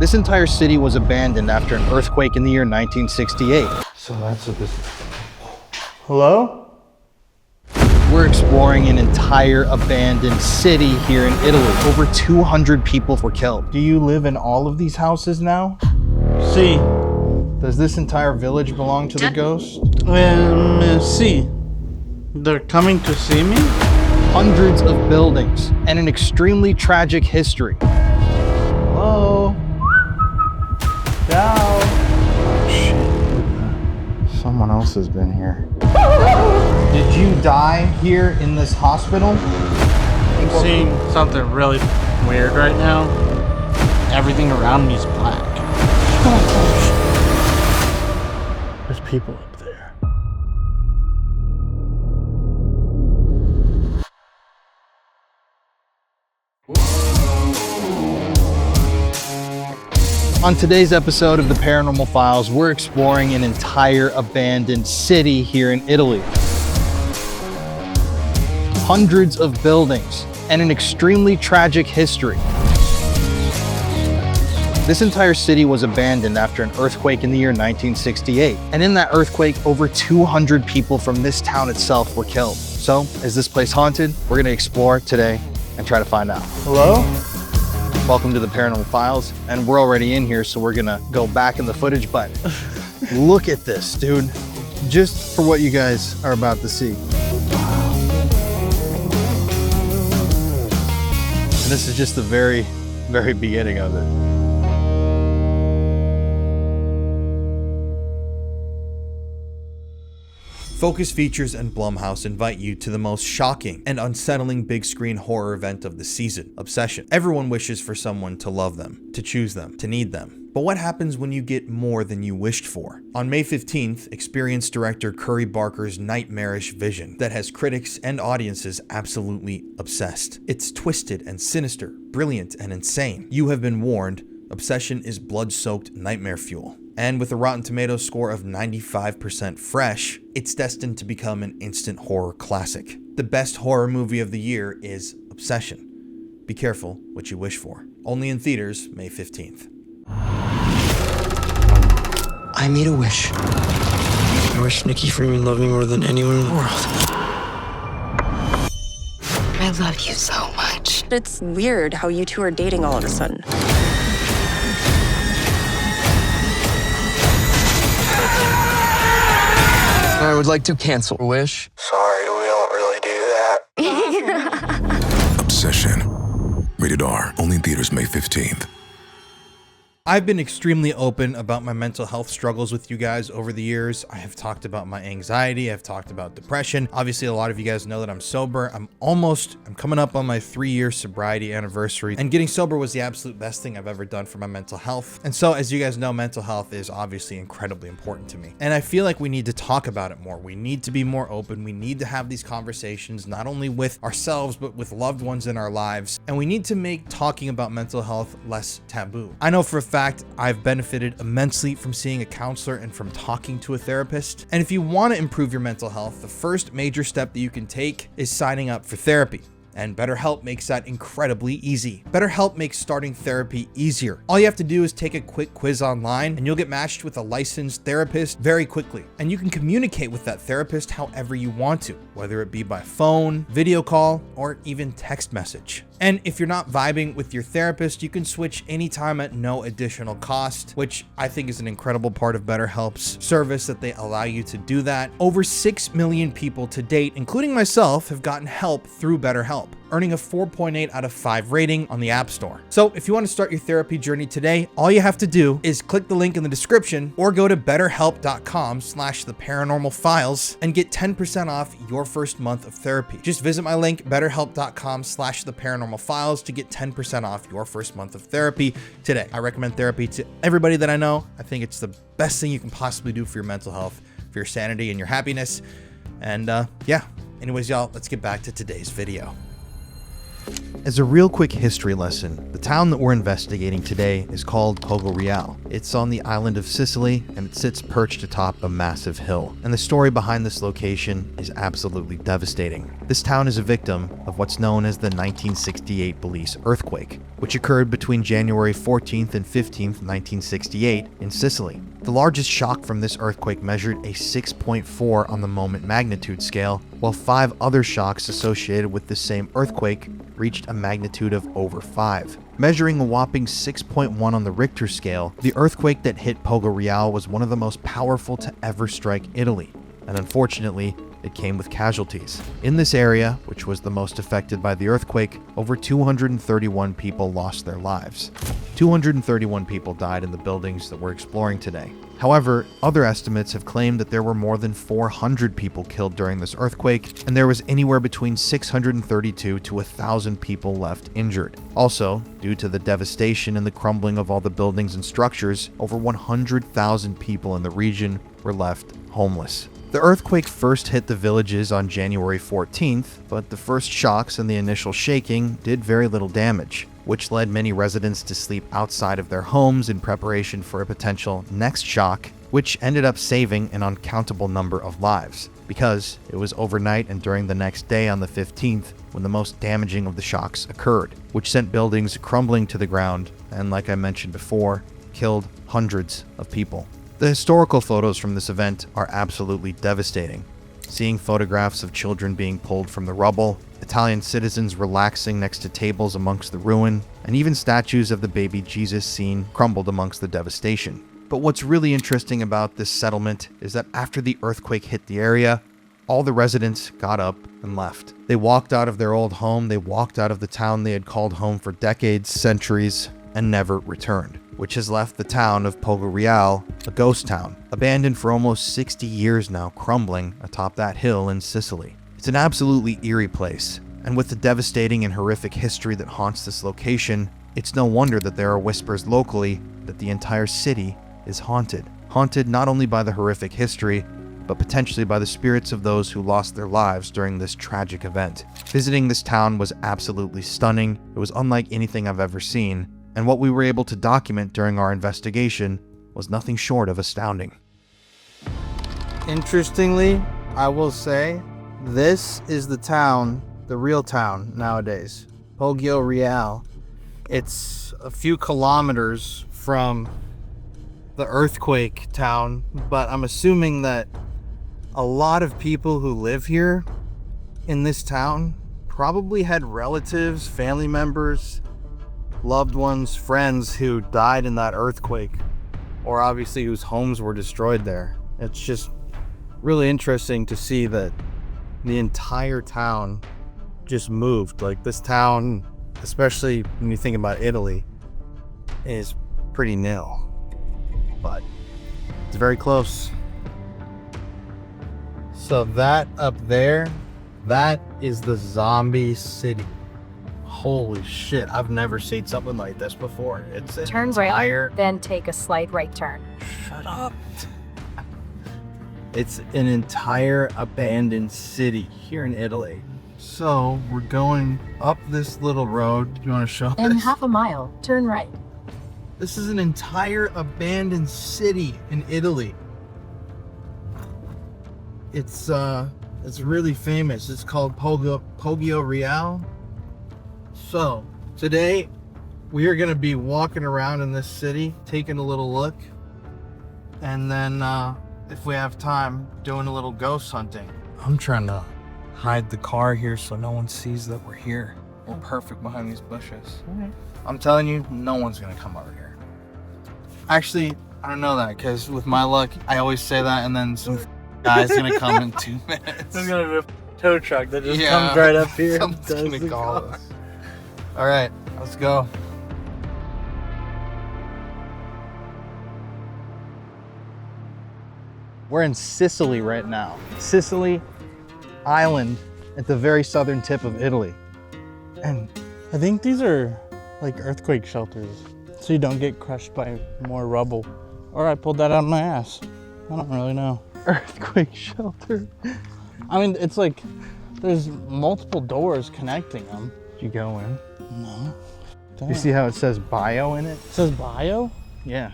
This entire city was abandoned after an earthquake in the year 1968. So that's what this is. Hello? We're exploring an entire abandoned city here in Italy. Over 200 people were killed. Do you live in all of these houses now? See. Does this entire village belong to the ghost? See. They're coming to see me? Hundreds of buildings and an extremely tragic history. Hello? Ciao. Oh shit. Someone else has been here. Did you die here in this hospital? I'm seeing something really weird right now. Everything around me is black. There's people up there. On today's episode of the Paranormal Files, we're exploring an entire abandoned city here in Italy. Hundreds of buildings and an extremely tragic history. This entire city was abandoned after an earthquake in the year 1968. And in that earthquake, over 200 people from this town itself were killed. So, is this place haunted? We're gonna explore today and try to find out. Hello? Welcome to the Paranormal Files, and we're already in here, so we're gonna go back in the footage, but look at this, dude. Just for what you guys are about to see. And this is just the very, very beginning of it. Focus Features and Blumhouse invite you to the most shocking and unsettling big screen horror event of the season, Obsession. Everyone wishes for someone to love them, to choose them, to need them. But what happens when you get more than you wished for? On May 15th, experience director Curry Barker's nightmarish vision that has critics and audiences absolutely obsessed. It's twisted and sinister, brilliant and insane. You have been warned, Obsession is blood-soaked nightmare fuel. And with a Rotten Tomatoes score of 95% fresh, it's destined to become an instant horror classic. The best horror movie of the year is Obsession. Be careful what you wish for. Only in theaters, May 15th. I made a wish. I wish Nikki Freeman loved me more than anyone in the world. I love you so much. It's weird how you two are dating all of a sudden. I would like to cancel a wish. Sorry, we don't really do that. Obsession. Rated R. Only in theaters May 15th. I've been extremely open about my mental health struggles with you guys over the years. I have talked about my anxiety. I've talked about depression. Obviously, a lot of you guys know that I'm sober. I'm coming up on my 3-year sobriety anniversary, and getting sober was the absolute best thing I've ever done for my mental health. And so, as you guys know, mental health is obviously incredibly important to me. And I feel like we need to talk about it more. We need to be more open. We need to have these conversations, not only with ourselves, but with loved ones in our lives. And we need to make talking about mental health less taboo. I know for a fact I've benefited immensely from seeing a counselor and from talking to a therapist. And if you want to improve your mental health, the first major step that you can take is signing up for therapy. And BetterHelp makes that incredibly easy. BetterHelp makes starting therapy easier. All you have to do is take a quick quiz online and you'll get matched with a licensed therapist very quickly. And you can communicate with that therapist however you want to, whether it be by phone, video call, or even text message. And if you're not vibing with your therapist, you can switch anytime at no additional cost, which I think is an incredible part of BetterHelp's service, that they allow you to do that. Over 6 million people to date, including myself, have gotten help through BetterHelp, earning a 4.8 out of 5 rating on the App Store. So if you want to start your therapy journey today, all you have to do is click the link in the description or go to betterhelp.com/theparanormalfiles and get 10% off your first month of therapy. Just visit my link, betterhelp.com/theparanormalfiles, to get 10% off your first month of therapy today. I recommend therapy to everybody that I know. I think it's the best thing you can possibly do for your mental health, for your sanity and your happiness. And yeah, anyways, y'all, let's get back to today's video. As a real quick history lesson, the town that we're investigating today is called Poggioreale. It's on the island of Sicily, and it sits perched atop a massive hill. And the story behind this location is absolutely devastating. This town is a victim of what's known as the 1968 Belize earthquake, which occurred between January 14th and 15th, 1968 in Sicily. The largest shock from this earthquake measured a 6.4 on the moment magnitude scale, while 5 other shocks associated with the same earthquake reached a magnitude of over 5. Measuring a whopping 6.1 on the Richter scale, the earthquake that hit Poggioreale was one of the most powerful to ever strike Italy, and unfortunately, it came with casualties. In this area, which was the most affected by the earthquake, over 231 people lost their lives. 231 people died in the buildings that we're exploring today. However, other estimates have claimed that there were more than 400 people killed during this earthquake, and there was anywhere between 632 to 1,000 people left injured. Also, due to the devastation and the crumbling of all the buildings and structures, over 100,000 people in the region were left homeless. The earthquake first hit the villages on January 14th, but the first shocks and the initial shaking did very little damage, which led many residents to sleep outside of their homes in preparation for a potential next shock, which ended up saving an uncountable number of lives, because it was overnight and during the next day on the 15th when the most damaging of the shocks occurred, which sent buildings crumbling to the ground and, like I mentioned before, killed hundreds of people. The historical photos from this event are absolutely devastating. Seeing photographs of children being pulled from the rubble, Italian citizens relaxing next to tables amongst the ruin, and even statues of the baby Jesus seen crumbled amongst the devastation. But what's really interesting about this settlement is that after the earthquake hit the area, all the residents got up and left. They walked out of their old home, they walked out of the town they had called home for decades, centuries, and never returned, which has left the town of Poggioreale a ghost town, abandoned for almost 60 years now, crumbling atop that hill in Sicily. It's an absolutely eerie place, and with the devastating and horrific history that haunts this location, it's no wonder that there are whispers locally that the entire city is haunted. Haunted not only by the horrific history, but potentially by the spirits of those who lost their lives during this tragic event. Visiting this town was absolutely stunning. It was unlike anything I've ever seen, and what we were able to document during our investigation was nothing short of astounding. Interestingly, I will say, this is the town, the real town nowadays, Poggioreale. It's a few kilometers from the earthquake town, but I'm assuming that a lot of people who live here in this town probably had relatives, family members, loved ones, friends who died in that earthquake, or obviously whose homes were destroyed there. It's just really interesting to see that the entire town just moved. Like, this town, especially when you think about Italy, is pretty nil, but it's very close. So that up there, that is the zombie city. Holy shit, I've never seen something like this before. It's Turn right, then take a slight right turn. Shut up. It's an entire abandoned city here in Italy. So we're going up this little road. Do you want to show In this? half a mile, turn right. This is an entire abandoned city in Italy. It's really famous. It's called Poggioreale. So today we are going to be walking around in this city, taking a little look, and then if we have time, doing a little ghost hunting. I'm trying to hide the car here so no one sees that we're here. We're perfect behind these bushes. I'm telling you, no one's going to come over here. Actually, I don't know that, because with my luck, I always say that and then some guy's going to come in 2 minutes. There's gonna be a tow truck that just comes right up here. Someone's going to call us. All right, let's go. We're in Sicily right now. Sicily Island at the very southern tip of Italy. And I think these are like earthquake shelters, so you don't get crushed by more rubble. Or I pulled that out of my ass. I don't really know. Earthquake shelter. I mean, it's like there's multiple doors connecting them. Did you go in? No. You see how it says bio in it? It says bio? Yeah.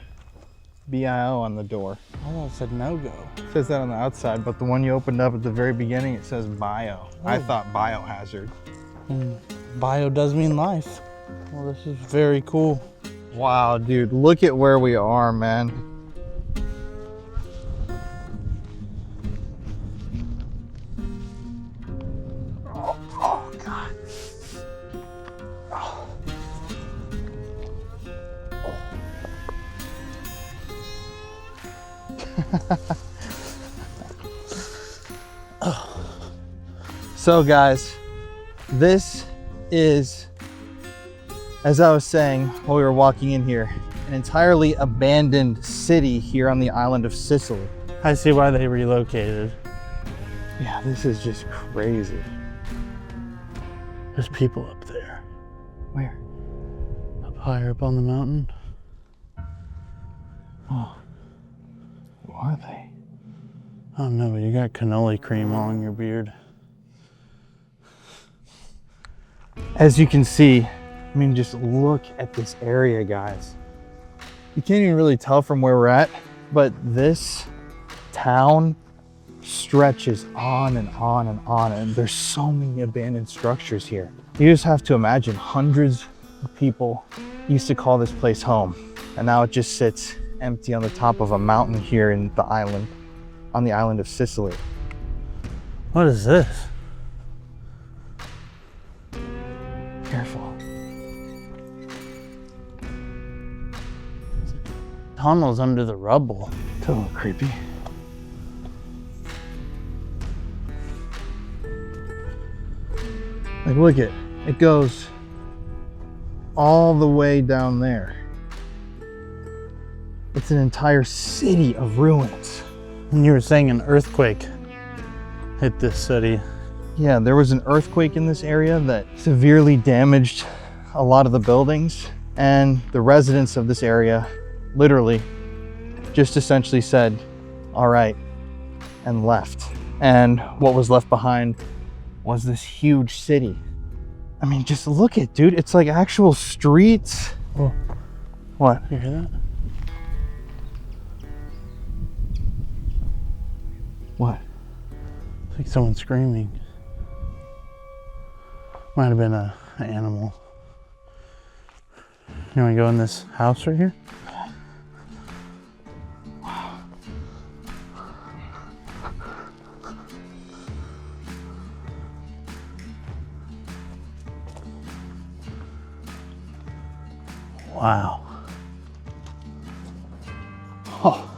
BIO on the door. I thought it said no-go. It says that on the outside, but the one you opened up at the very beginning, it says bio. I Oh. thought biohazard. And bio does mean life. Well, this is very cool. Wow, dude, look at where we are, man. Oh, God. So guys, this is, as I was saying while we were walking in here, an entirely abandoned city here on the island of Sicily. I see why they relocated. Yeah, this is just crazy. There's people up there. Where? Up higher up on the mountain. Oh, who are they? I don't know, but you got cannoli cream all in your beard. As you can see, I mean, just look at this area, guys. You can't even really tell from where we're at, but this town stretches on and on and on, and there's so many abandoned structures here. You just have to imagine hundreds of people used to call this place home, and now it just sits empty on the top of a mountain here in the island, on the island of Sicily. What is this? Careful. Tunnels under the rubble. It's a little creepy. Like, look at it goes all the way down there. It's an entire city of ruins. And you were saying an earthquake hit this city. Yeah, there was an earthquake in this area that severely damaged a lot of the buildings, and the residents of this area literally just essentially said, all right, and left. And what was left behind was this huge city. I mean, just look at, dude, it's like actual streets. Oh. What? You hear that? What? It's like someone screaming. Might have been an animal. You want to go in this house right here? Wow. Oh.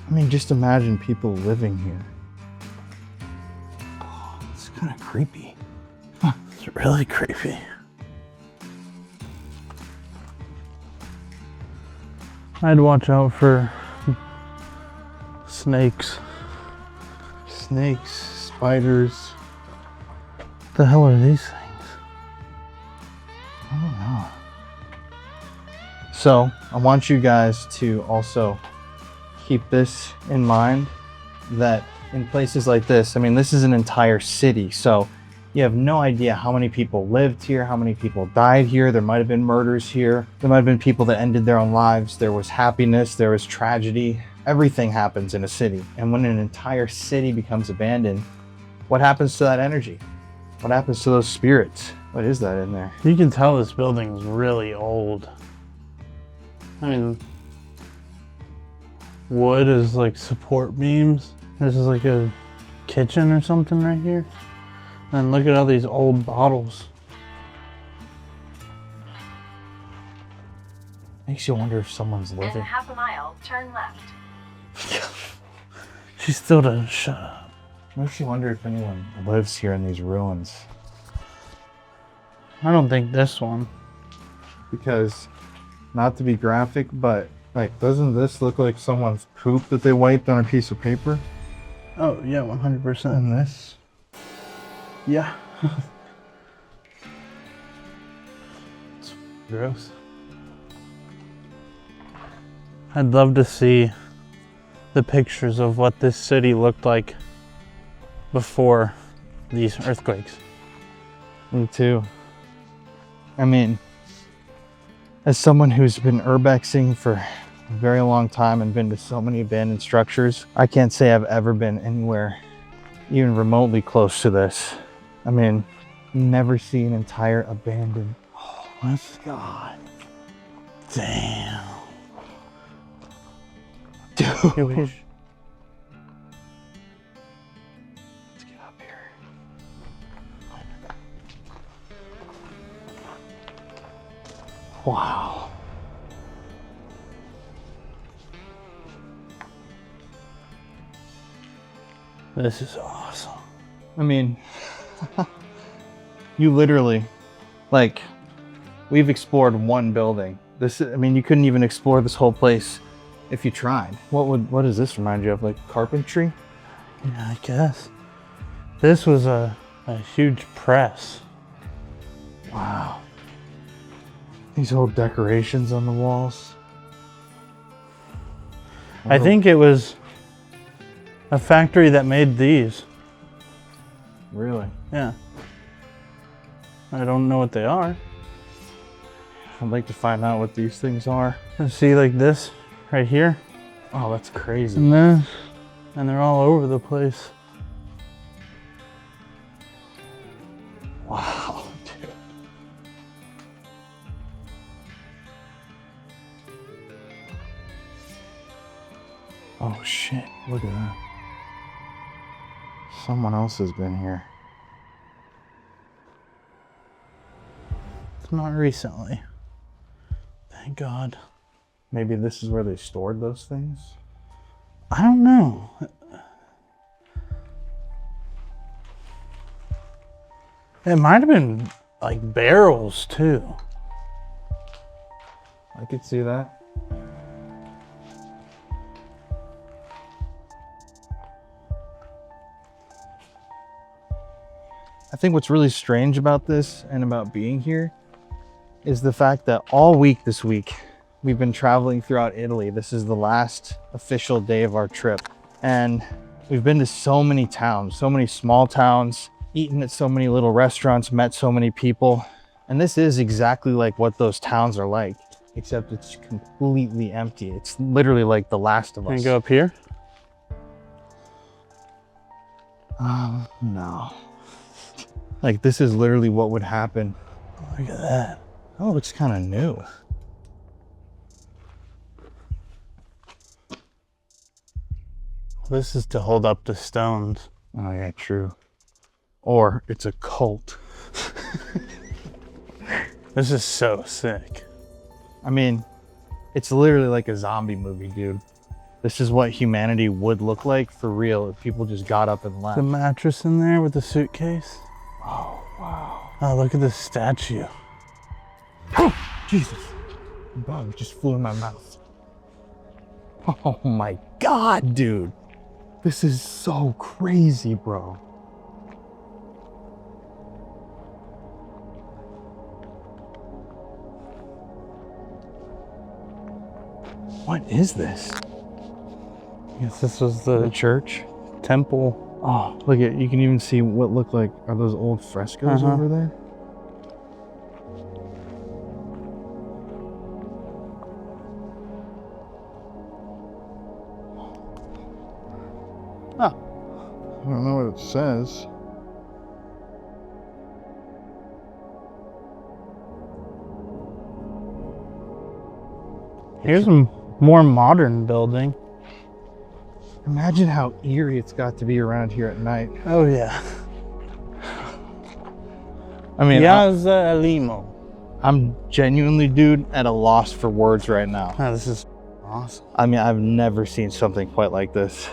I mean, just imagine people living here. Oh, it's kind of creepy. It's really creepy. I'd watch out for snakes. Snakes, spiders. What the hell are these things? I don't know. So I want you guys to also keep this in mind, that in places like this, I mean, this is an entire city, so you have no idea how many people lived here, how many people died here. There might have been murders here. There might have been people that ended their own lives. There was happiness, there was tragedy. Everything happens in a city. And when an entire city becomes abandoned, what happens to that energy? What happens to those spirits? What is that in there? You can tell this building's really old. I mean, wood is like support beams. This is like a kitchen or something right here. And look at all these old bottles. Makes you wonder if someone's In living. half a mile, turn left. She still doesn't shut up. Makes you wonder if anyone lives here in these ruins. I don't think this one. Because, not to be graphic, but like, doesn't this look like someone's poop that they wiped on a piece of paper? Oh yeah, 100%. And this? Yeah. It's gross. I'd love to see the pictures of what this city looked like before these earthquakes. Me too. I mean, as someone who's been urbexing for a very long time and been to so many abandoned structures, I can't say I've ever been anywhere even remotely close to this. I mean, never see an entire abandoned. Oh my God. Damn. Dude. You wish. Let's get up here. Wow. This is awesome. I mean, you literally, like, we've explored one building. I mean, you couldn't even explore this whole place if you tried. What does this remind you of? Like carpentry? Yeah, I guess. This was a huge press. Wow. These old decorations on the walls. I think it was a factory that made these. Really? Yeah. I don't know what they are. I'd like to find out what these things are. See, like this right here, Oh, that's crazy. and this, and they're all over the place. Wow, dude. Oh shit, look at that. Someone else has been here. It's not recently. Thank God. Maybe this is where they stored those things? I don't know. It might have been like barrels too. I could see that. I think what's really strange about this and about being here is the fact that all week this week, we've been traveling throughout Italy. This is the last official day of our trip. And we've been to so many towns, so many small towns, eaten at so many little restaurants, met so many people. And this is exactly like what those towns are like, except it's completely empty. It's literally like The Last of Us. Can you go up here? No. Like this is literally what would happen. Look at that. Oh, it looks kind of new. This is to hold up the stones. Oh yeah, true. Or it's a cult. This is so sick. I mean, it's literally like a zombie movie, dude. This is what humanity would look like for real if people just got up and left. The mattress in there with the suitcase. Oh, wow. Oh, look at this statue. Oh, Jesus. A bug just flew in my mouth. Oh my God, dude. This is so crazy, bro. What is this? I guess this was The the church? temple. Oh, look at, you can even see what look like, are those old frescoes over there? Oh, I don't know what it says. here's a more modern building. Imagine how eerie it's got to be around here at night. Oh yeah. I mean, Piazza Elimo. I'm genuinely, dude, at a loss for words right now. Oh, this is awesome. I mean, I've never seen something quite like this.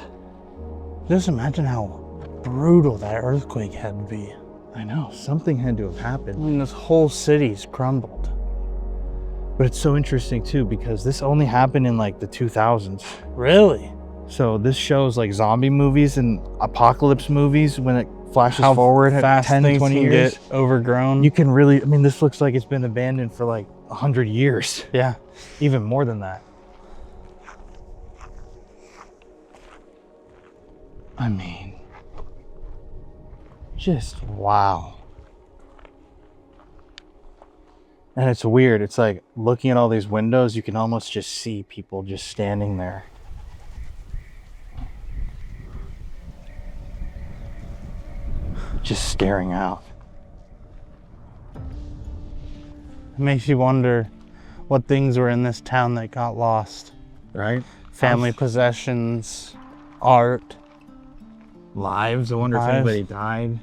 Just imagine how brutal that earthquake had to be. I know, something had to have I happened. mean, this whole city's crumbled. But it's so interesting too, because this only happened in like the 2000s. Really? So this shows like zombie movies and apocalypse movies when it flashes How forward at fast 10, things 20 can years. get overgrown. You can really, I mean, this looks like it's been abandoned for like 100 years, yeah. even more than that. I mean, just wow. And it's weird. It's like looking at all these windows, you can almost just see people just standing there. Just staring out. It makes you wonder what things were in this town that got lost. Right? Family possessions, art. Lives. I wonder if Lives. anybody died.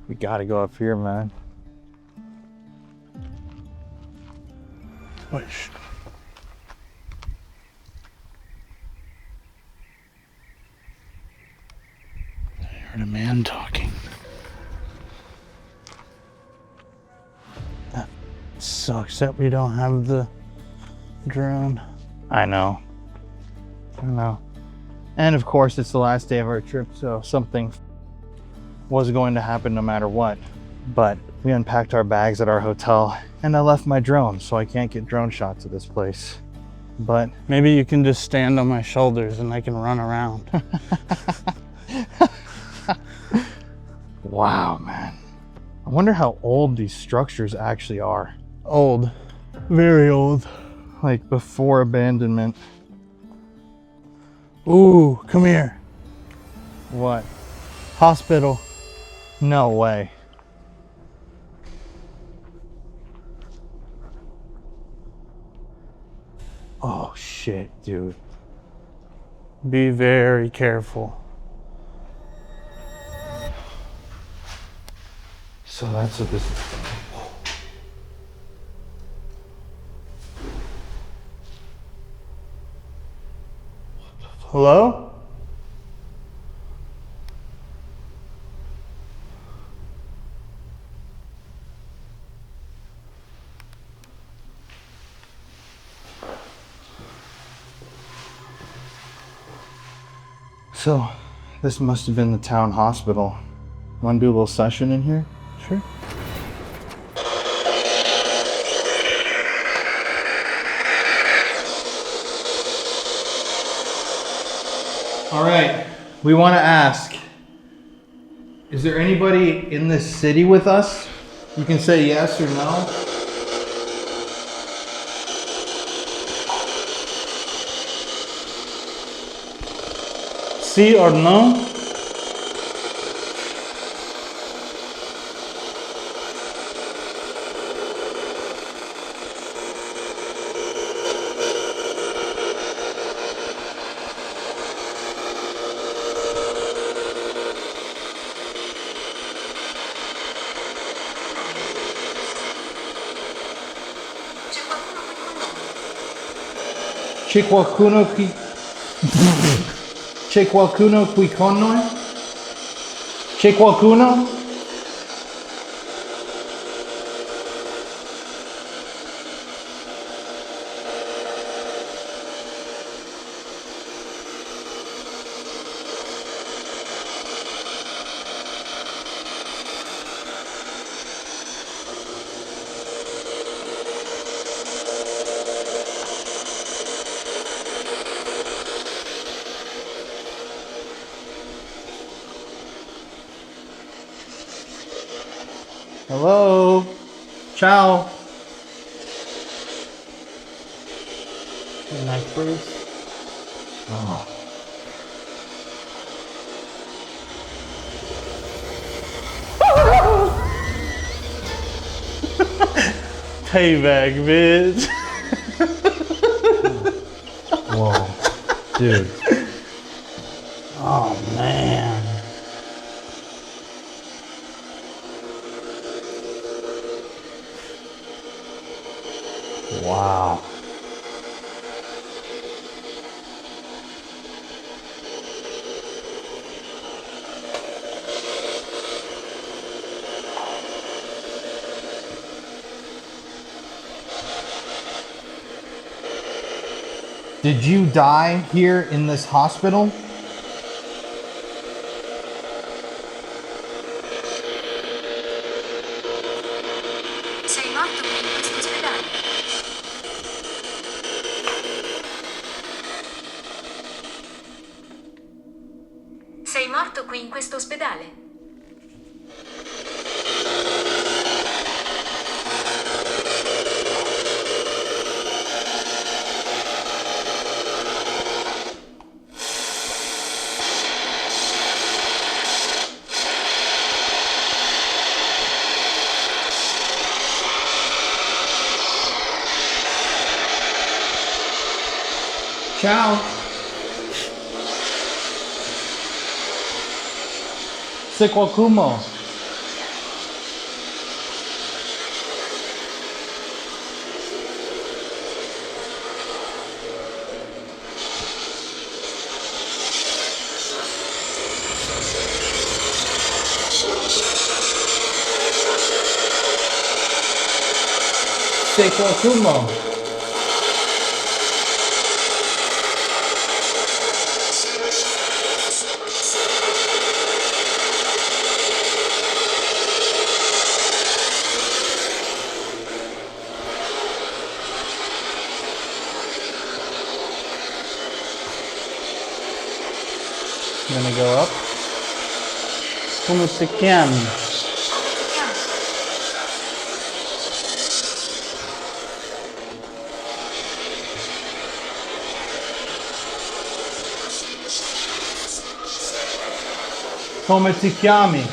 We gotta go up here, man. Wait, shh. I heard a man talking. That sucks that we don't have the drone. I know. And of course, it's the last day of our trip, so something was going to happen no matter what. But we unpacked our bags at our hotel, and I left my drone, so I can't get drone shots of this place. But maybe you can just stand on my shoulders and I can run around. wow, man. I wonder how old these structures actually are. Old. Very old. Like before abandonment. Ooh, come here. What? Hospital. No way. Oh shit, dude. Be very careful. So that's what this is. Hello? So, this must have been the town hospital. Want to do a little session in here? Sure. All right, we want to ask, is there anybody in this city with us? You can say yes or no. Sí or no? C'è qualcuno qui? C'è qualcuno qui con noi? C'è qualcuno? Hello? Ciao. Neck brace. Oh. Payback, bitch. Whoa. Dude. Oh, man. Wow. Did you die here in this hospital? Sei morto qui in questo ospedale? Sei morto qui in questo ospedale? Ciao. Se qualcuno. Se qualcuno. I'm gonna go up. Come te chiami? Come ti chiami?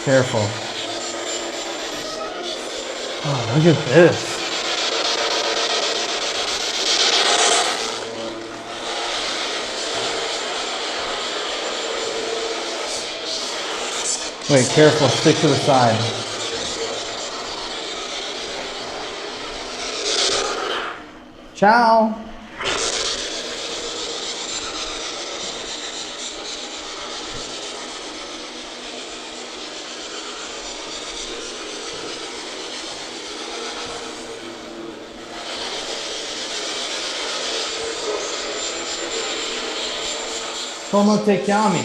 Careful. Oh, look at this. Wait, careful, stick to the side. Ciao. Come te chiami?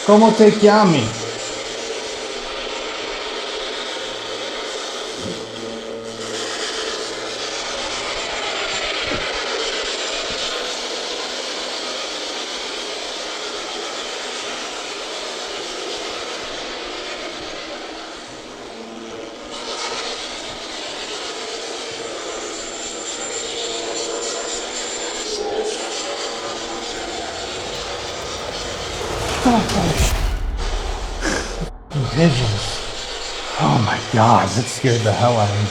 Come te chiami? Pigeons. Oh my god, that scared the hell out of me.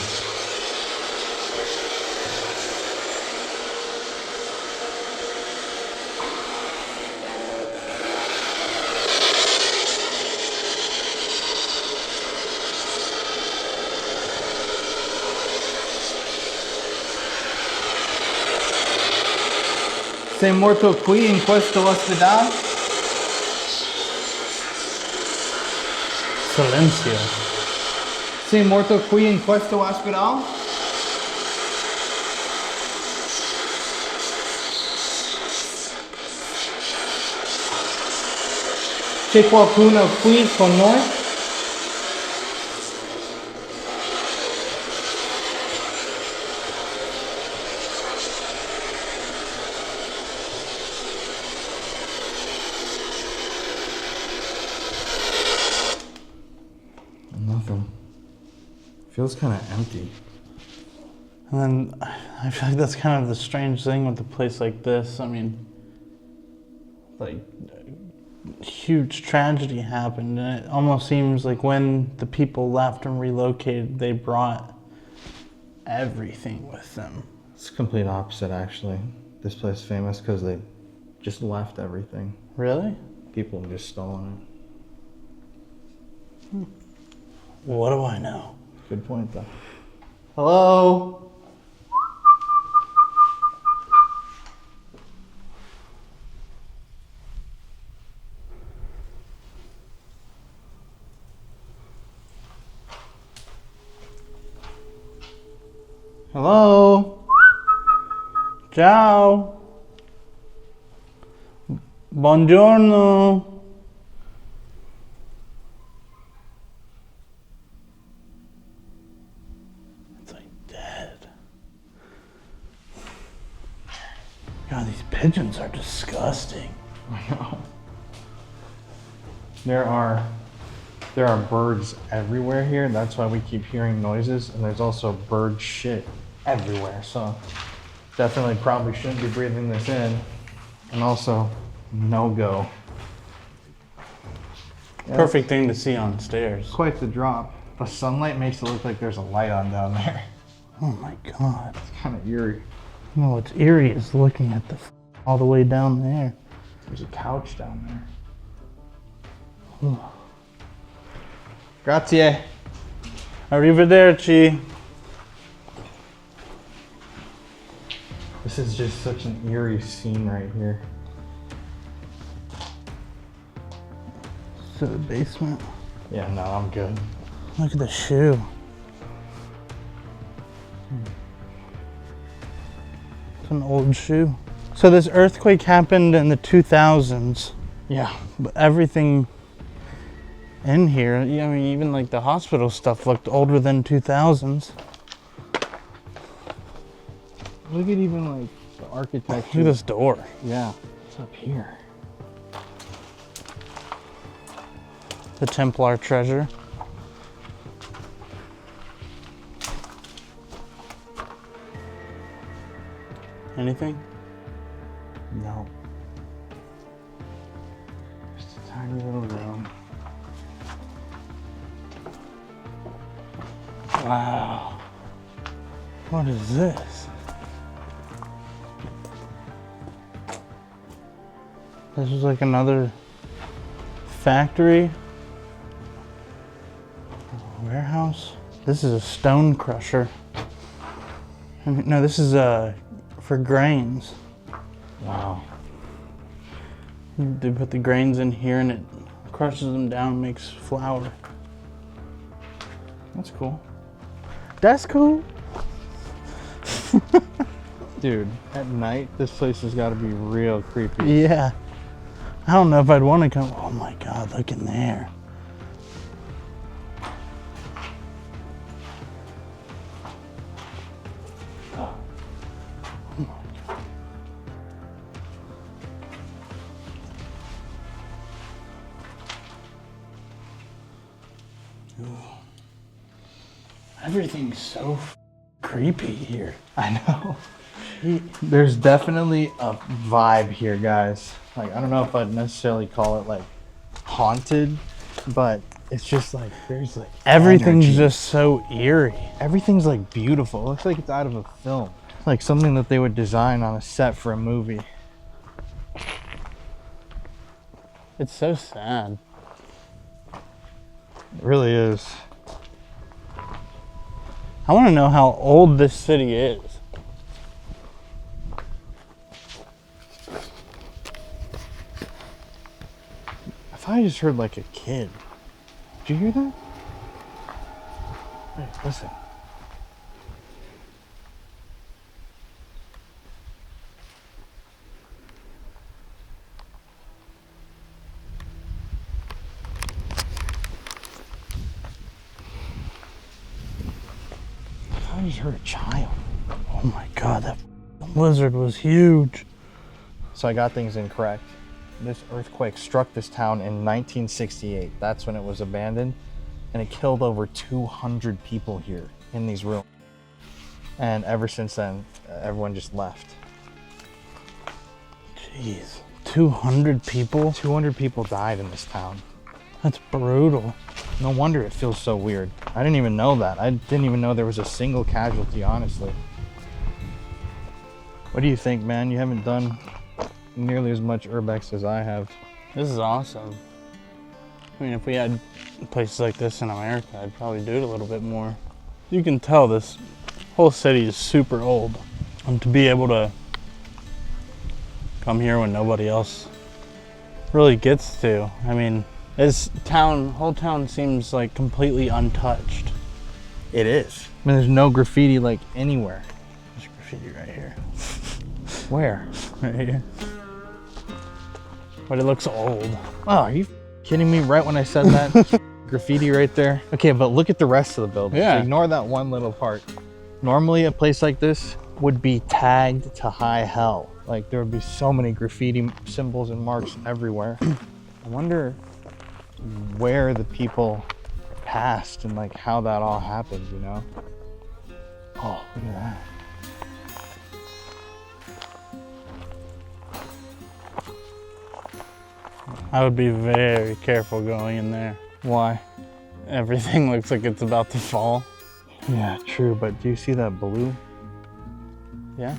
Sei morto qui in questo ospedale? Silenzio. Sei morto qui in questo ospedale? C'è qualcuno qui con noi? Nothing. Feels kind of empty. And then I feel like that's kind of the strange thing with a place like this. I mean, like, huge tragedy happened, and it almost seems like when the people left and relocated, they brought everything with them. It's the complete opposite, actually. This place is famous because they just left everything. Really? People have just stolen it. What do I know? Good point, though. Hello? Hello? Ciao. Buongiorno. It's like dead. God, these pigeons are disgusting. I know. There are birds everywhere here. That's why we keep hearing noises. And there's also bird shit everywhere. So definitely probably shouldn't be breathing this in. And also, no go. Yeah, perfect thing to see on stairs. Quite the drop. The sunlight makes it look like there's a light on down there. Oh my God. It's kind of eerie. No, what's eerie is looking at all the way down there. There's a couch down there. Ooh. Grazie. Arrivederci. This is just such an eerie scene right here. To the basement. Yeah, no, I'm good. Look at the shoe. It's an old shoe. So this earthquake happened in the 2000s. Yeah. But everything in here, I mean, even like the hospital stuff looked older than 2000s. Look at even like the architecture. Look at this door. Yeah. What's up here? The Templar treasure. Anything? No. Just a tiny little room. Wow. What is this? This is like another factory. Warehouse. This is a stone crusher. No, this is for grains. Wow. They put the grains in here and it crushes them down, makes flour. That's cool. That's cool. Dude, at night, this place has got to be real creepy. Yeah. I don't know if I'd want to come. Oh my God, look in there. Everything's so creepy here. I know. There's definitely a vibe here, guys. Like, I don't know if I'd necessarily call it like haunted, but it's just like there's like everything's energy. just so eerie. Everything's like beautiful. It looks like it's out of a film. Like something that they would design on a set for a movie. It's so sad. It really is. I want to know how old this city is. I thought I just heard like a kid. Did you hear that? Hey, listen. I just heard a child. Oh my God, that lizard was huge. So I got things incorrect. This earthquake struck this town in 1968. That's when it was abandoned. And it killed over 200 people here in these rooms. And ever since then, everyone just left. Jeez, 200 people? 200 people died in this town. That's brutal. No wonder it feels so weird. I didn't even know that. I didn't even know there was a single casualty, honestly. What do you think, man? You haven't done nearly as much urbex as I have. This is awesome. I mean, if we had places like this in America, I'd probably do it a little bit more. You can tell this whole city is super old. And to be able to come here when nobody else really gets to, I mean, this whole town seems like completely untouched. It is. I mean, there's no graffiti like anywhere. There's graffiti right here. Where? Right here. But it looks old. Oh, are you kidding me? Right when I said that? Graffiti right there. Okay, but look at the rest of the building. Yeah. So ignore that one little part. Normally a place like this, would be tagged to high hell. Like there would be so many graffiti symbols and marks everywhere. I wonder where the people passed and like how that all happened, you know? Oh, look at that. I would be very careful going in there. Why? Everything looks like it's about to fall. Yeah, true, but do you see that blue? Yeah.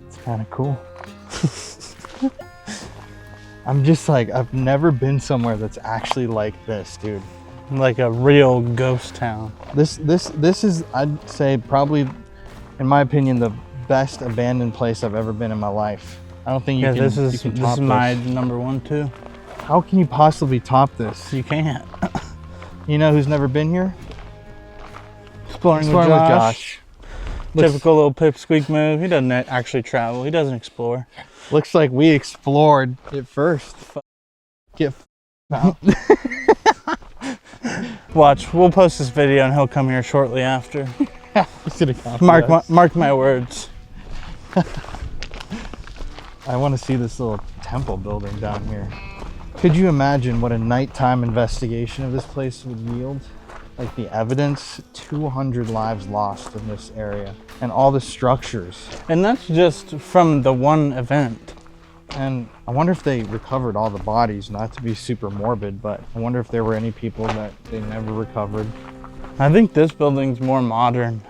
It's kind of cool. I'm just like, I've never been somewhere that's actually like this, dude. Like a real ghost town. This is, I'd say, probably, in my opinion, the best abandoned place I've ever been in my life. I don't think you can. This you is can top my this. number 1 too. How can you possibly top this? You can't. You know who's never been here? Exploring with Josh. Typical little pipsqueak move. He doesn't actually travel. He doesn't explore. Looks like we explored it first. Get out. Watch, we'll post this video and he'll come here shortly after. He's gonna copy us. Mark my words. I want to see this little temple building down here. Could you imagine what a nighttime investigation of this place would yield? Like the evidence, 200 lives lost in this area, and all the structures. And that's just from the one event. And I wonder if they recovered all the bodies, not to be super morbid, but I wonder if there were any people that they never recovered. I think this building's more modern.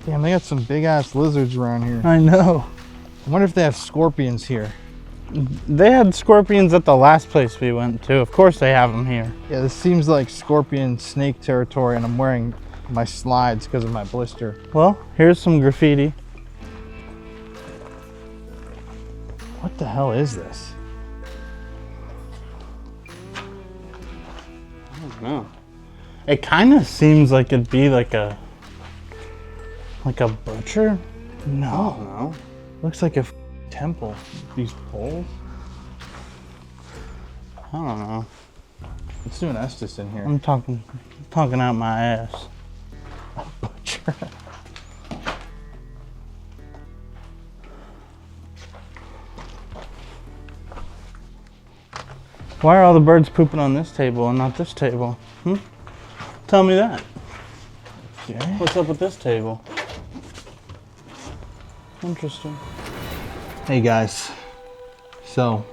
Damn, they got some big ass lizards around here. I know. I wonder if they have scorpions here. They had scorpions at the last place we went to. Of course they have them here. Yeah, this seems like scorpion snake territory, and I'm wearing my slides because of my blister. Well, here's some graffiti. What the hell is this? I don't know. It kind of seems like it'd be like a butcher. No. Looks like a temple. These poles. I don't know. Let's do an Estes in here. I'm talking out my ass. A butcher. Why are all the birds pooping on this table and not this table? Tell me that. Okay. What's up with this table? Interesting. Hey guys. So,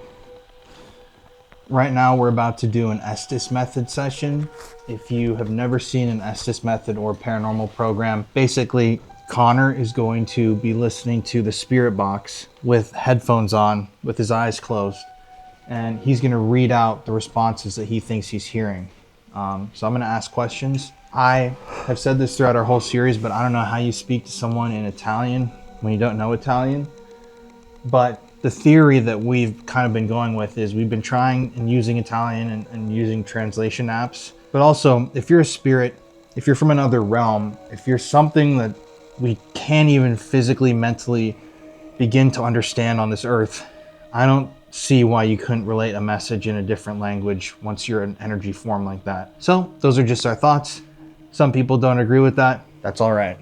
right now we're about to do an Estes method session. If you have never seen an Estes method or paranormal program, basically Connor is going to be listening to the spirit box with headphones on, with his eyes closed, and he's going to read out the responses that he thinks he's hearing. So I'm going to ask questions. I have said this throughout our whole series, but I don't know how you speak to someone in Italian when you don't know Italian. But the theory that we've kind of been going with is we've been trying and using Italian and using translation apps. But also, if you're a spirit, if you're from another realm, if you're something that we can't even physically, mentally begin to understand on this earth, I don't see why you couldn't relate a message in a different language once you're an energy form like that. So those are just our thoughts. Some people don't agree with that. That's all right.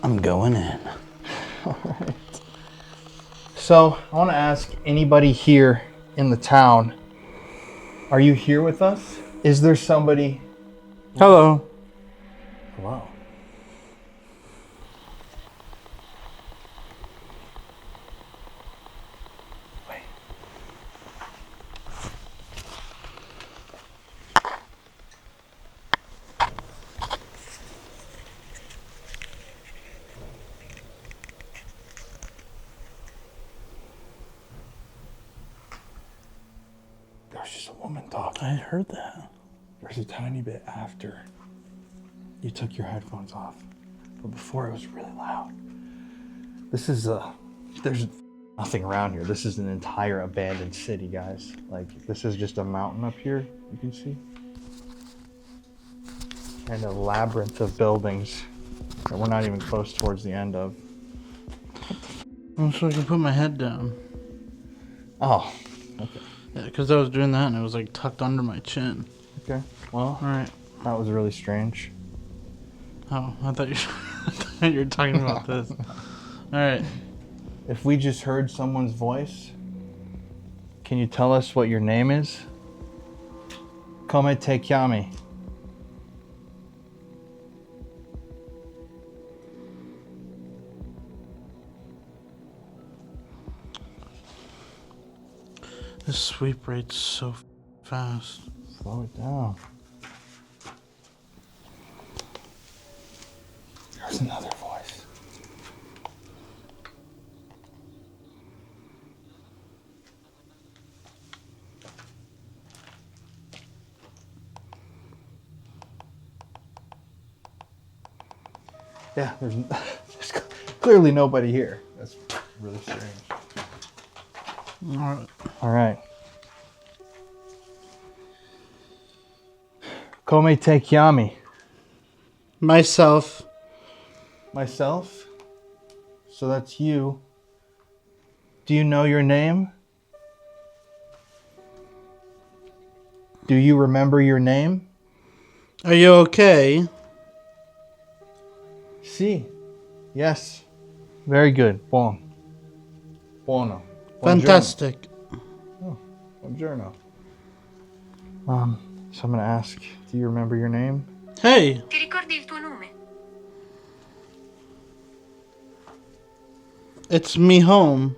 I'm going in. All right. So I want to ask anybody here in the town, are you here with us? Is there somebody? Hello. Hello. Wait. There's just a woman talking. I heard that. There's a tiny bit after you took your headphones off, but before it was really loud. This is there's nothing around here. This is an entire abandoned city, guys. Like, this is just a mountain up here, you can see. And a labyrinth of buildings that we're not even close towards the end of. So I can put my head down. Oh, okay. Yeah, because I was doing that and it was like tucked under my chin. Okay. Well, Alright. that was really strange. Oh, I thought you were talking about this. Alright. If we just heard someone's voice, can you tell us what your name is? Come te chiami? This sweep rate's so fast. Slow it down. There's another voice. Yeah, there's clearly nobody here. That's really strange. Alright. All right. Come te chiami? Myself. Myself? So that's you. Do you know your name? Do you remember your name? Are you okay? Si. Yes. Very good. Buono. Buono. Fantastic. Oh, buongiorno. So I'm gonna ask, do you remember your name? Hey! Ti ricordi il tuo nome? It's me home.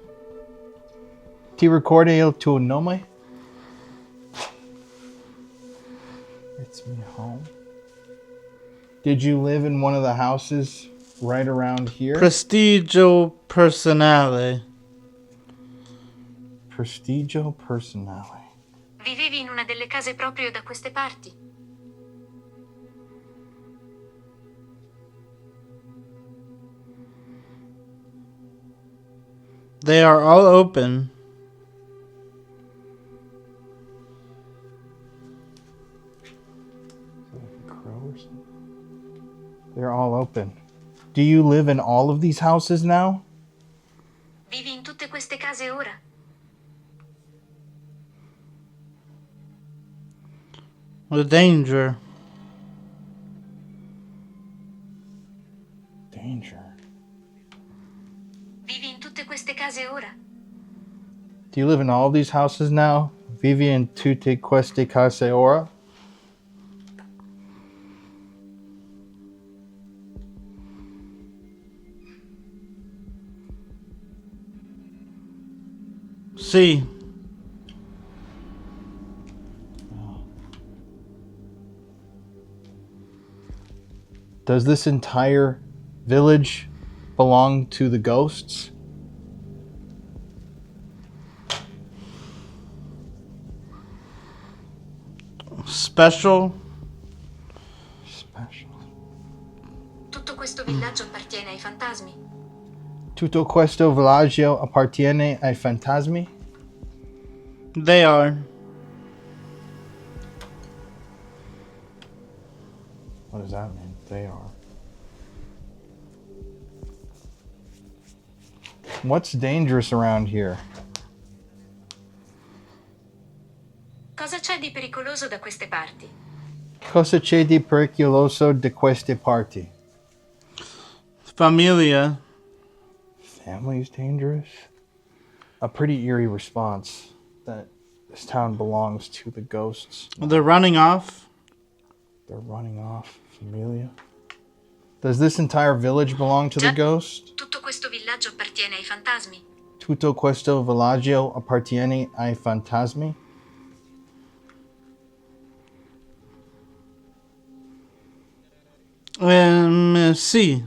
Ti ricordi il tuo nome? It's me home. Did you live in one of the houses right around here? Prestigio personale. Prestigio personale. Vivevi in una delle case proprio da queste parti? They are all open. Crow or something? They're all open. Do you live in all of these houses now? Vivi in tutte queste case ora? The danger. Danger. Vivi in tutte queste case ora? Do you live in all of these houses now? Vivi in tutte queste case ora? See. Does this entire village belong to the ghosts? Special. Special. Tutto questo villaggio appartiene ai fantasmi? Tutto questo villaggio appartiene ai fantasmi? They are. What does that mean? They are. What's dangerous around here? Cosa c'è di pericoloso da queste parti? Cosa c'è di pericoloso da queste parti? Familia. Family's dangerous? A pretty eerie response that this town belongs to the ghosts. They're running off. They're running off. Familia. Does this entire village belong to the ghost? Tutto questo villaggio appartiene ai fantasmi? Tutto questo villaggio appartiene ai fantasmi? See.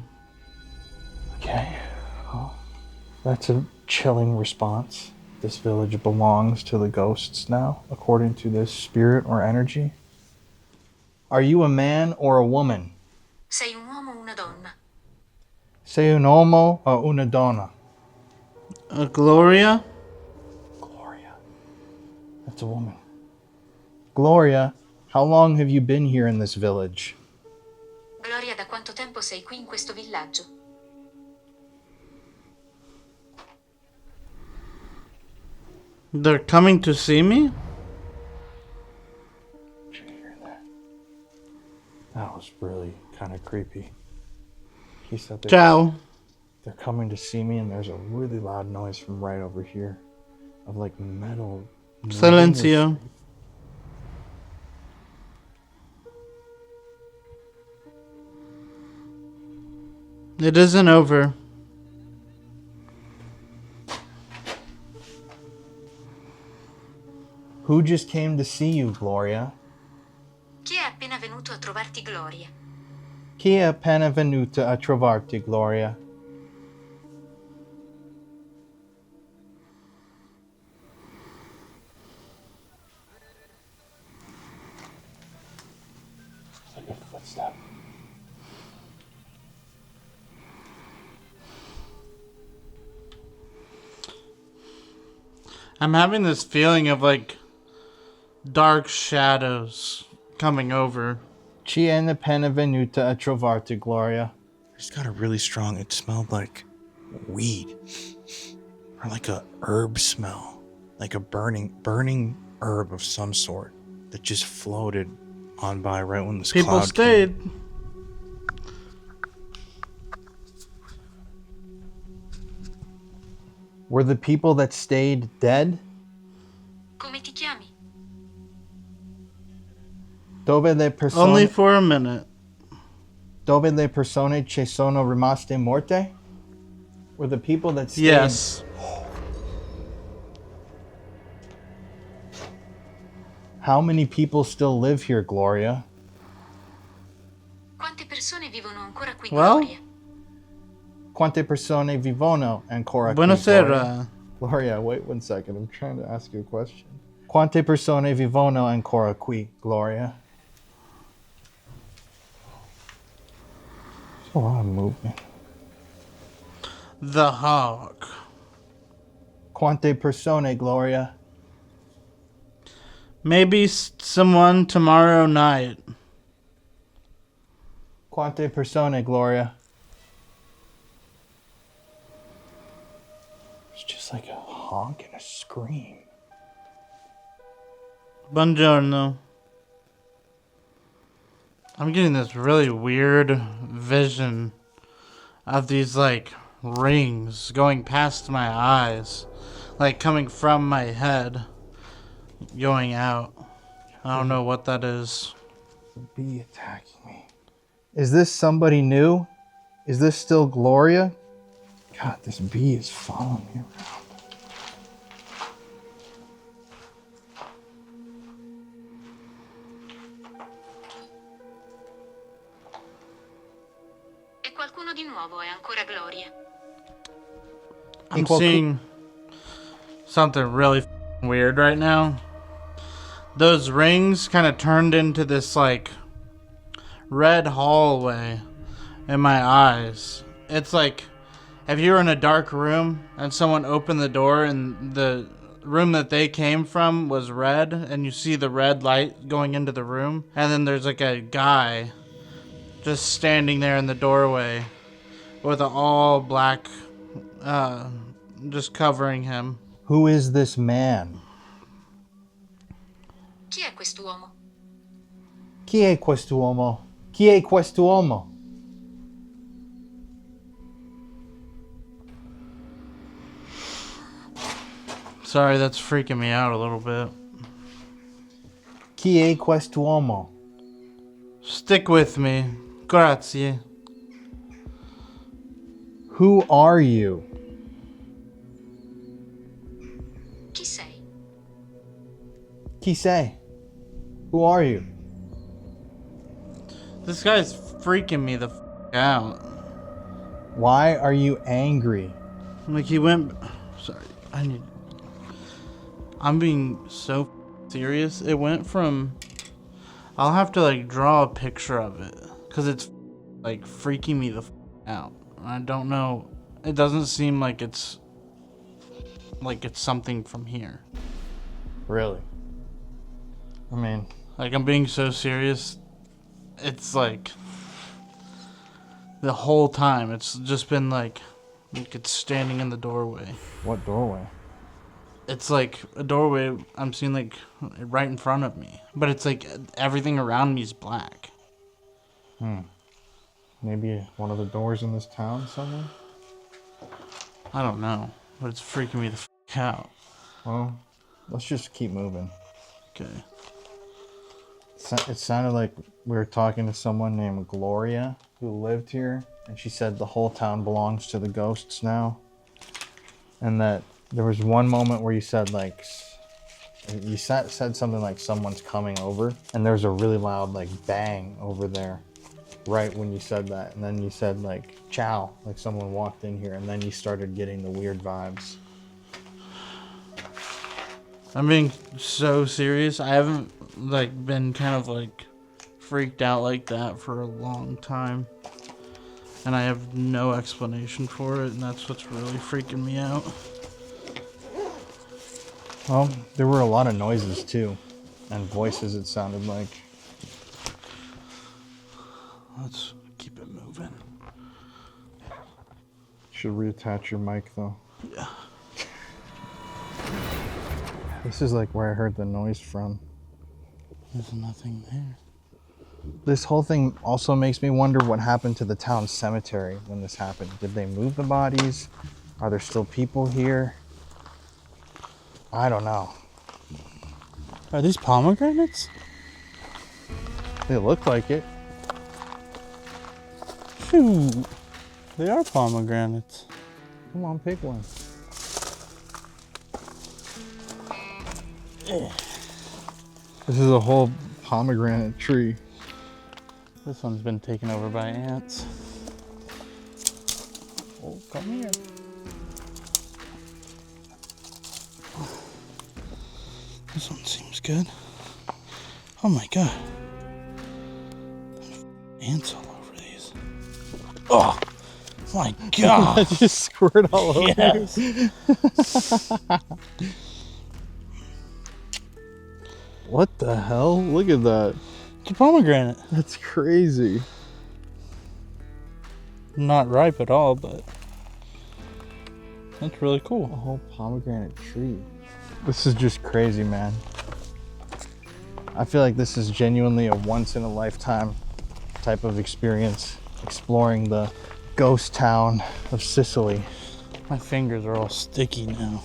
Okay. Well, that's a chilling response. This village belongs to the ghosts now, according to this spirit or energy. Are you a man or a woman? Sei un uomo o una donna? Sei un uomo o una donna? Gloria. Gloria. That's a woman. Gloria, how long have you been here in this village? Gloria, da quanto tempo sei qui in questo villaggio? They're coming to see me? That was really kind of creepy. He said Ciao. they're coming to see me, and there's a really loud noise from right over here of like metal. Silencio. It isn't over. Who just came to see you, Gloria? Chi è appena venuto a trovarti, Gloria? Chi è appena venuto a trovarti, Gloria? Like a footstep. I'm having this feeling of like dark shadows coming over. Chi è appena venuta a trovarti, Gloria? I just got a really strong, it smelled like weed. Or like a herb smell. Like a burning herb of some sort that just floated on by right when this People cloud stayed. came. Were the people that stayed dead? Come ti chiami? Dove le persone... Only for a minute. Dove le persone che sono rimaste morte? Were the people that stayed... Yes. How many people still live here, Gloria? Quante persone vivono ancora qui, Well? Gloria? Quante persone vivono ancora qui, Buonasera. Gloria, wait 1 second. I'm trying to ask you a question. Quante persone vivono ancora qui, Gloria? There's a lot of movement. The Hawk. Quante persone, Gloria? Maybe someone tomorrow night. Quante persone, Gloria? It's just like a honk and a scream. Buongiorno. I'm getting this really weird vision of these like rings going past my eyes, like coming from my head, going out. I don't know what that is. The bee attacking me. Is this somebody new? Is this still Gloria? God, this bee is following me around. E qualcuno di nuovo è ancora Gloria. I'm seeing something really weird right now. Those rings kind of turned into this like red hallway in my eyes. It's like if you were in a dark room and someone opened the door and the room that they came from was red and you see the red light going into the room, and then there's like a guy just standing there in the doorway with an all black just covering him. Who is this man? Chi è quest'uomo? Chi è quest'uomo? Chi è quest'uomo? Sorry, that's freaking me out a little bit. Chi è quest'uomo? Stick with me. Grazie. Who are you? Chi sei? Chi sei? Who are you? This guy's freaking me the out. Why are you angry? Like he went... Sorry, I'm being so serious. It went from... I'll have to like draw a picture of it. Because it's like freaking me the out. I don't know. It doesn't seem like it's something from here. Really? I mean... Like I'm being so serious. It's like... The whole time it's just been like it's standing in the doorway. What doorway? It's like a doorway I'm seeing like right in front of me. But it's like everything around me is black. Maybe one of the doors in this town somewhere? I don't know, but it's freaking me the f out. Well, let's just keep moving. Okay. It sounded like we were talking to someone named Gloria who lived here, and she said the whole town belongs to the ghosts now. And that there was one moment where you said like, said something like someone's coming over, and there was a really loud like bang over there right when you said that. And then you said like ciao, like someone walked in here, and then you started getting the weird vibes. I'm being so serious. I haven't like been kind of like freaked out like that for a long time. And I have no explanation for it, and that's what's really freaking me out. Well, there were a lot of noises too, and voices it sounded like. Let's keep it moving. Should reattach your mic though. Yeah. This is like where I heard the noise from. There's nothing there. This whole thing also makes me wonder what happened to the town cemetery when this happened. Did they move the bodies? Are there still people here? I don't know. Are these pomegranates? They look like it. Shoot. They are pomegranates. Come on, pick one. This is a whole pomegranate tree. This one's been taken over by ants. Oh, come here. This one seems good. Oh my god. Ants all over these. Oh my god. I just squirt all over. Yes. What the hell? Look at that. It's a pomegranate. That's crazy. Not ripe at all, but that's really cool. A whole pomegranate tree. This is just crazy, man. I feel like this is genuinely a once-in-a-lifetime type of experience, exploring the ghost town of Sicily. My fingers are all sticky now.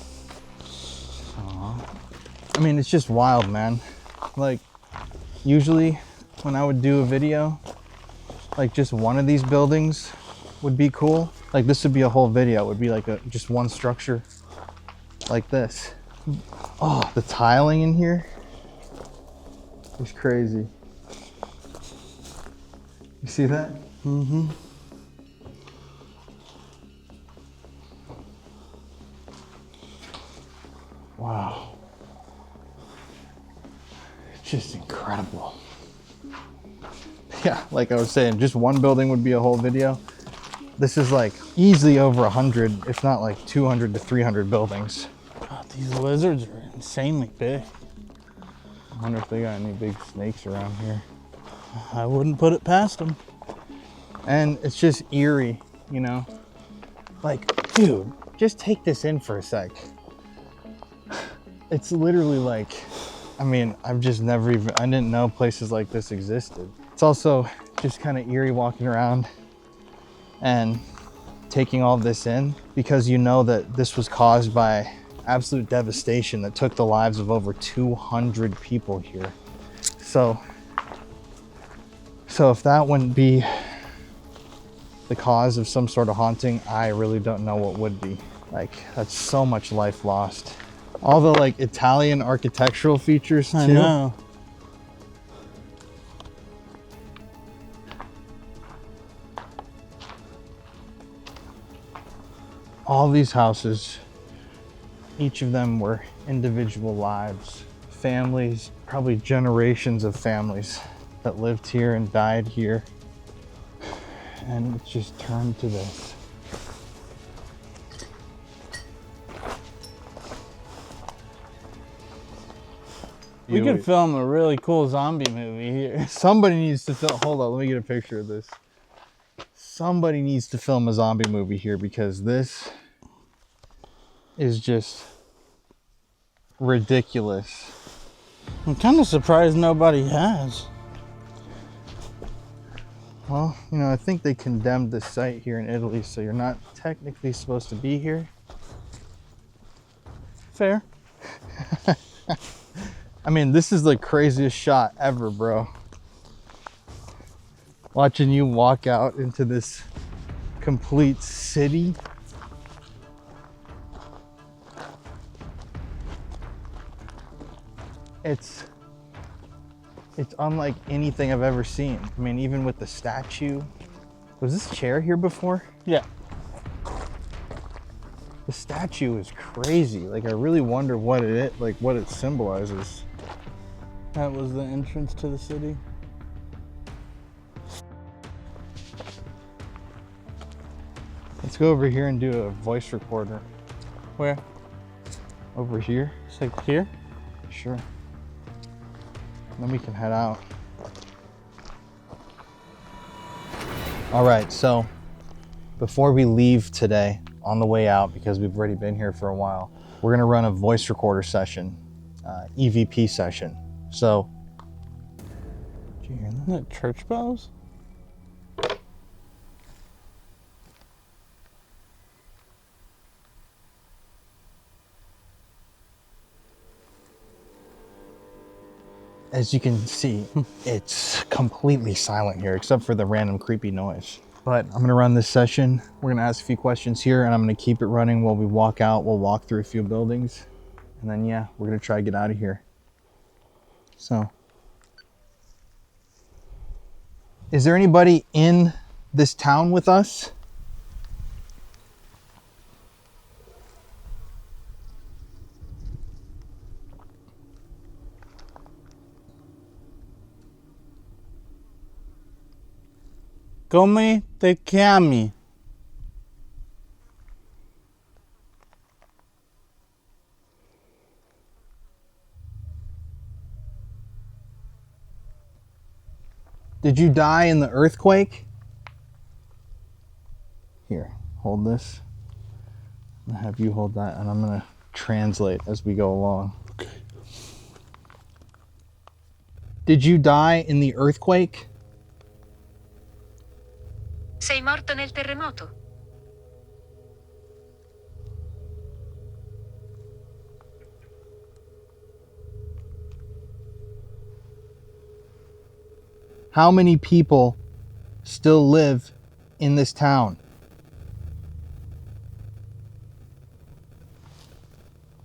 I mean, it's just wild, man. Like, usually when I would do a video, like just one of these buildings would be cool. Like this would be a whole video. It would be like just one structure like this. Oh, the tiling in here is crazy. You see that? Mm-hmm. Wow. It's just incredible. Yeah, like I was saying, just one building would be a whole video. This is like easily over 100, if not like 200 to 300 buildings. God, these lizards are insanely big. I wonder if they got any big snakes around here. I wouldn't put it past them. And it's just eerie, you know? Like, dude, just take this in for a sec. It's literally like, I mean, I've just never even, I didn't know places like this existed. It's also just kind of eerie walking around and taking all this in, because you know that this was caused by absolute devastation that took the lives of over 200 people here. So if that wouldn't be the cause of some sort of haunting, I really don't know what would be. Like, that's so much life lost. All the like Italian architectural features too. I know. All these houses, each of them were individual lives, families, probably generations of families that lived here and died here. And it just turned to this. We could film a really cool zombie movie here. Somebody needs to film, hold on, let me get a picture of this. Somebody needs to film a zombie movie here, because this is just ridiculous. I'm kind of surprised nobody has. Well, you know, I think they condemned this site here in Italy, so you're not technically supposed to be here. Fair. I mean, this is the craziest shot ever, bro. Watching you walk out into this complete city. It's unlike anything I've ever seen. I mean, even with the statue. Was this chair here before? Yeah. The statue is crazy. Like, I really wonder what it symbolizes. That was the entrance to the city. Let's go over here and do a voice recorder. Where? Over here? It's like here? Sure. Then we can head out. All right, so before we leave today, on the way out, because we've already been here for a while, we're gonna run a voice recorder session, EVP session. So, did you hear that? Isn't that church bells? As you can see, it's completely silent here, except for the random creepy noise. But I'm gonna run this session. We're gonna ask a few questions here, and I'm gonna keep it running while we walk out. We'll walk through a few buildings, and then yeah, we're gonna try to get out of here. So, is there anybody in this town with us? Come te chiami? Did you die in the earthquake? Here, hold this. I'm gonna have you hold that, and I'm gonna translate as we go along. Okay. Did you die in the earthquake? Sei morto nel terremoto? How many people still live in this town?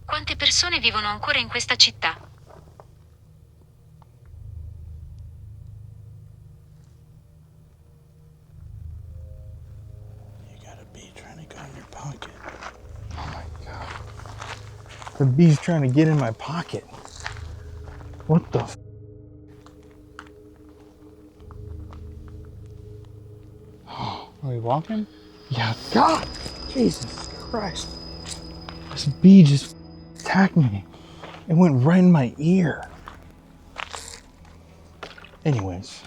Quante persone vivono ancora in questa città? You got a bee trying to go in your pocket. Oh my God. The bee's trying to get in my pocket. What the f? Are we walking? Yeah, God! Jesus Christ. This bee just attacked me. It went right in my ear. Anyways.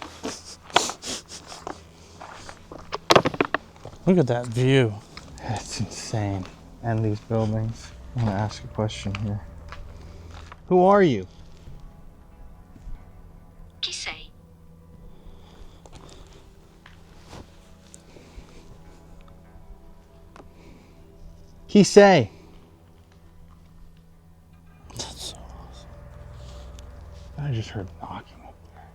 Look at that view. That's insane. And these buildings. I'm gonna ask a question here. Who are you? Chi sei? He say. That's so awesome. I just heard knocking up there.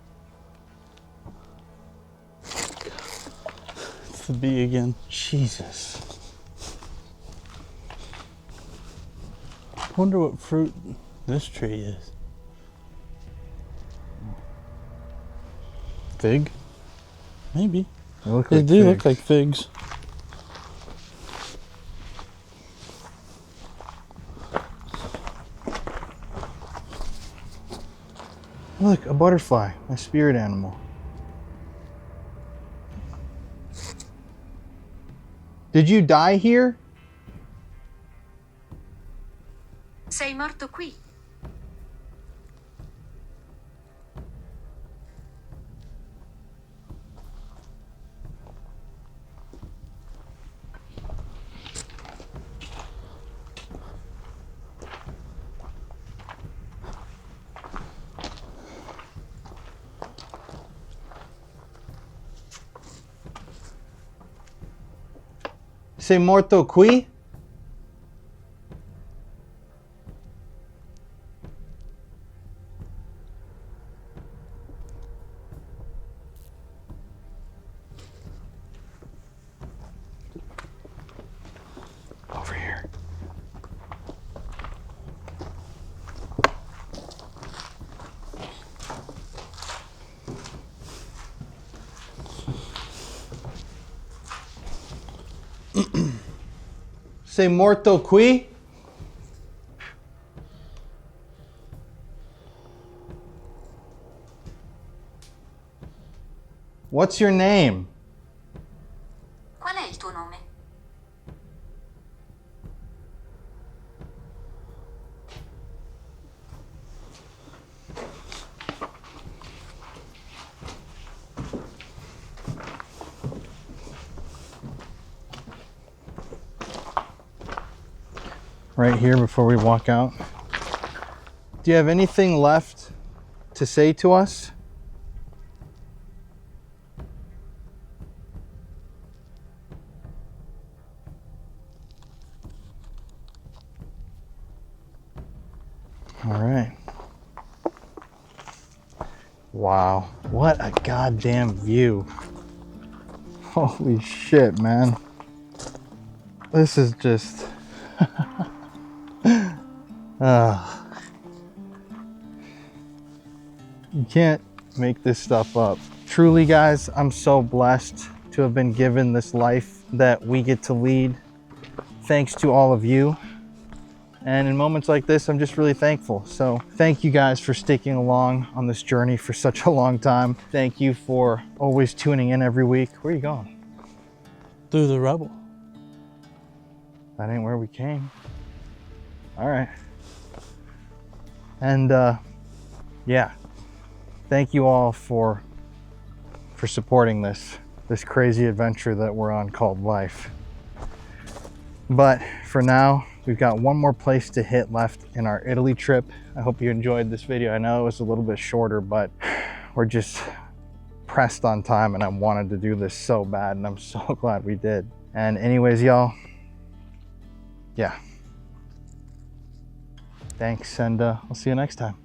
It's the bee again. Jesus. I wonder what fruit this tree is. Fig? Maybe. They look They like do look figs. like figs. Look, a butterfly, my spirit animal. Did you die here? Sei morto qui? Sei morto qui? Over here. Sei morto qui? What's your name? Qual è il tuo nome? Right here before we walk out. Do you have anything left to say to us? All right. Wow, what a goddamn view. Holy shit, man. This is just you can't make this stuff up. Truly, guys, I'm so blessed to have been given this life that we get to lead, thanks to all of you. And in moments like this, I'm just really thankful. So thank you guys for sticking along on this journey for such a long time. Thank you for always tuning in every week. Where are you going? Through the rubble. That ain't where we came. All right. And yeah, thank you all for supporting this crazy adventure that we're on called life. But for now, we've got one more place to hit left in our Italy trip. I hope you enjoyed this video. I know it was a little bit shorter, but we're just pressed on time and I wanted to do this so bad and I'm so glad we did. And anyways, y'all, yeah. Thanks, and I'll see you next time.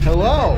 Hello.